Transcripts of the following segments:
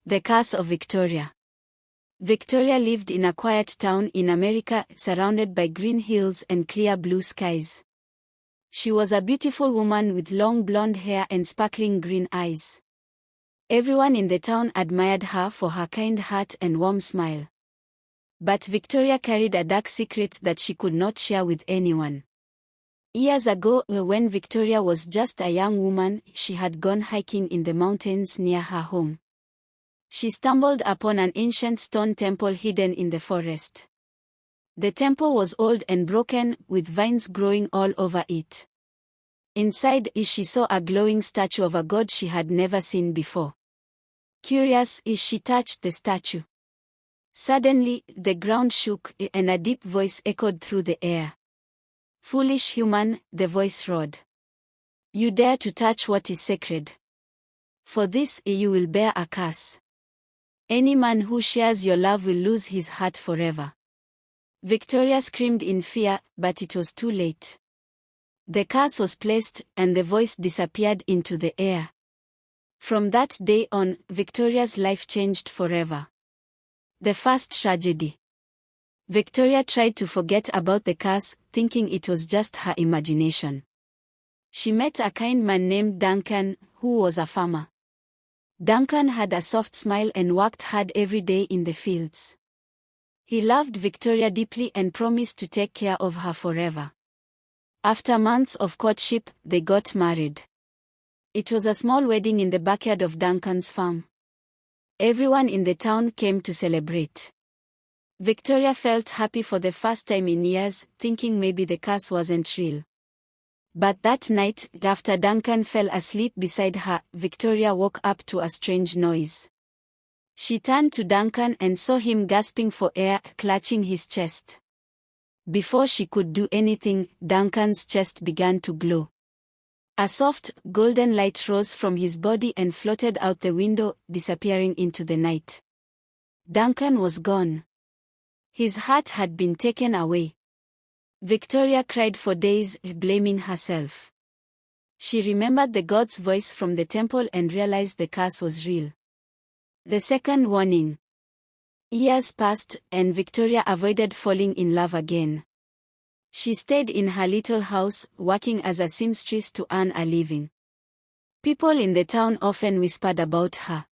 The Curse of Victoria. Victoria lived in a quiet town in America, surrounded by green hills and clear blue skies. She was a beautiful woman with long blonde hair and sparkling green eyes. Everyone in the town admired her for her kind heart and warm smile. But Victoria carried a dark secret that she could not share with anyone. Years ago, when Victoria was just a young woman, she had gone hiking in the mountains near her home. She stumbled upon an ancient stone temple hidden in the forest. The temple was old and broken, with vines growing all over it. Inside, she saw a glowing statue of a god she had never seen before. Curious, she touched the statue. Suddenly, the ground shook, and a deep voice echoed through the air. "Foolish human," the voice roared. "You dare to touch what is sacred. For this, you will bear a curse. Any man who shares your love will lose his heart forever." Victoria screamed in fear, but it was too late. The curse was placed, and the voice disappeared into the air. From that day on, Victoria's life changed forever. The first tragedy. Victoria tried to forget about the curse, thinking it was just her imagination. She met a kind man named Duncan, who was a farmer. Duncan had a soft smile and worked hard every day in the fields. He loved Victoria deeply and promised to take care of her forever. After months of courtship, they got married. It was a small wedding in the backyard of Duncan's farm. Everyone in the town came to celebrate. Victoria felt happy for the first time in years, thinking maybe the curse wasn't real. But that night, after Duncan fell asleep beside her, Victoria woke up to a strange noise. She turned to Duncan and saw him gasping for air, clutching his chest. Before she could do anything, Duncan's chest began to glow. A soft, golden light rose from his body and floated out the window, disappearing into the night. Duncan was gone. His heart had been taken away. Victoria cried for days, blaming herself. She remembered the god's voice from the temple and realized the curse was real. The second warning. Years passed, and Victoria avoided falling in love again. She stayed in her little house, working as a seamstress to earn a living. People in the town often whispered about her.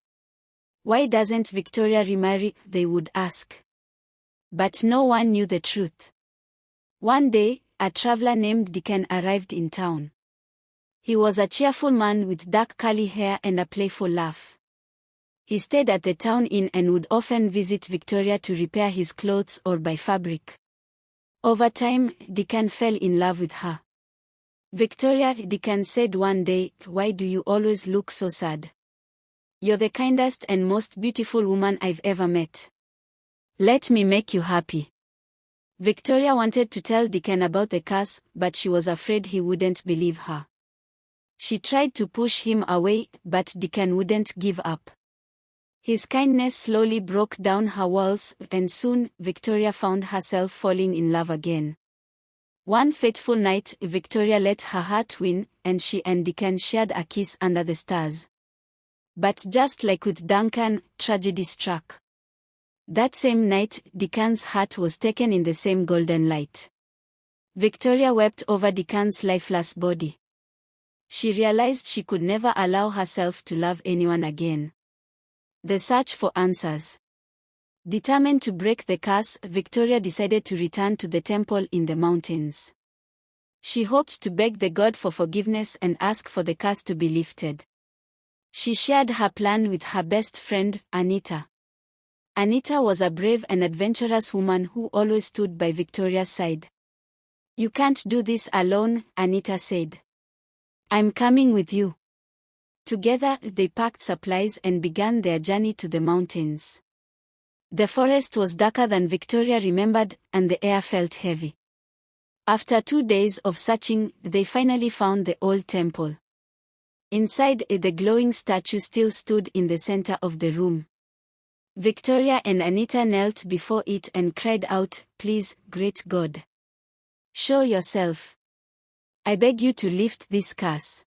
Why doesn't Victoria remarry, they would ask. But no one knew the truth. One day, a traveler named Deacon arrived in town. He was a cheerful man with dark curly hair and a playful laugh. He stayed at the town inn and would often visit Victoria to repair his clothes or buy fabric. Over time, Deacon fell in love with her. "Victoria," Deacon said one day, "why do you always look so sad? You're the kindest and most beautiful woman I've ever met. Let me make you happy." Victoria wanted to tell Deacon about the curse, but she was afraid he wouldn't believe her. She tried to push him away, but Deacon wouldn't give up. His kindness slowly broke down her walls, and soon, Victoria found herself falling in love again. One fateful night, Victoria let her heart win, and she and Deacon shared a kiss under the stars. But just like with Duncan, tragedy struck. That same night, Deacon's heart was taken in the same golden light. Victoria wept over Deacon's lifeless body. She realized she could never allow herself to love anyone again. The search for answers. Determined to break the curse, Victoria decided to return to the temple in the mountains. She hoped to beg the god for forgiveness and ask for the curse to be lifted. She shared her plan with her best friend, Anita. Anita was a brave and adventurous woman who always stood by Victoria's side. "You can't do this alone," Anita said. "I'm coming with you." Together, they packed supplies and began their journey to the mountains. The forest was darker than Victoria remembered, and the air felt heavy. After 2 days of searching, they finally found the old temple. Inside, the glowing statue still stood in the center of the room. Victoria and Anita knelt before it and cried out, "Please, great God. Show yourself. I beg you to lift this curse."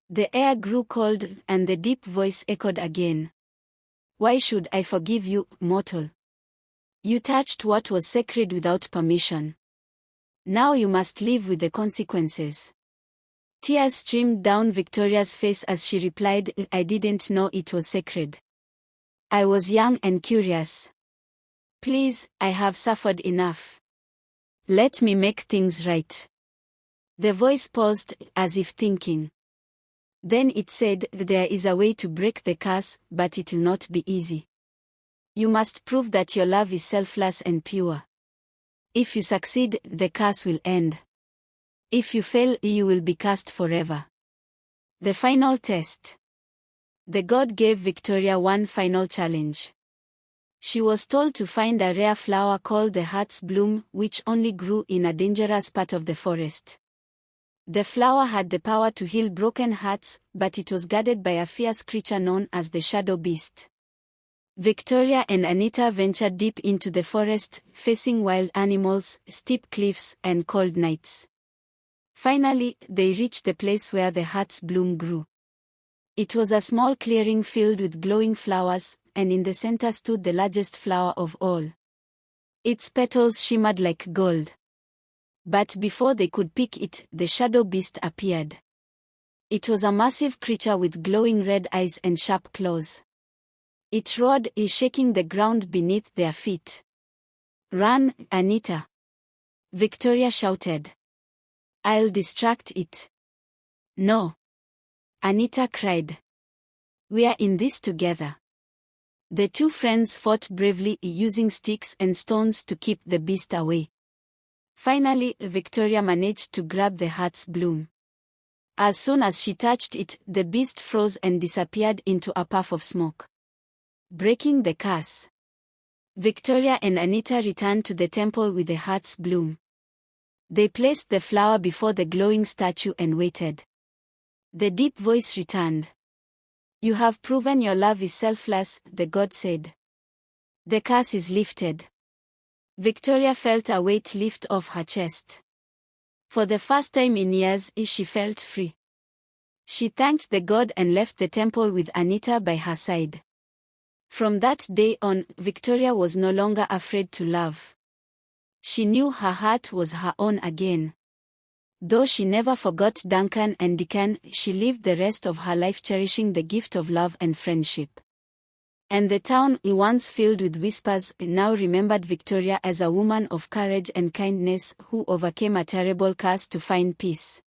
The air grew cold, and the deep voice echoed again. Why should I forgive you, mortal? You touched what was sacred without permission. Now you must live with the consequences. Tears streamed down Victoria's face as she replied, I didn't know it was sacred. I was young and curious. Please, I have suffered enough. Let me make things right. The voice paused, as if thinking. Then it said, there is a way to break the curse, but it will not be easy. You must prove that your love is selfless and pure. If you succeed, the curse will end. If you fail, you will be cursed forever. The final test. The god gave Victoria one final challenge. She was told to find a rare flower called the heart's bloom, which only grew in a dangerous part of the forest. The flower had the power to heal broken hearts, but it was guarded by a fierce creature known as the shadow beast. Victoria and Anita ventured deep into the forest, facing wild animals, steep cliffs, and cold nights. Finally, they reached the place where the heart's bloom grew. It was a small clearing filled with glowing flowers, and in the center stood the largest flower of all. Its petals shimmered like gold. But before they could pick it, the shadow beast appeared. It was a massive creature with glowing red eyes and sharp claws. It roared, shaking the ground beneath their feet. Run, Anita! Victoria shouted. I'll distract it. No! Anita cried. We are in this together. The two friends fought bravely, using sticks and stones to keep the beast away. Finally, Victoria managed to grab the heart's bloom. As soon as she touched it, the beast froze and disappeared into a puff of smoke. Breaking the curse. Victoria and Anita returned to the temple with the heart's bloom. They placed the flower before the glowing statue and waited. The deep voice returned. You have proven your love is selfless, the god said. The curse is lifted. Victoria felt a weight lift off her chest. For the first time in years, she felt free. She thanked the god and left the temple with Anita by her side. From that day on, Victoria was no longer afraid to love. She knew her heart was her own again. Though she never forgot Duncan and Deacon, she lived the rest of her life cherishing the gift of love and friendship. And the town, once filled with whispers, now remembered Victoria as a woman of courage and kindness who overcame a terrible curse to find peace.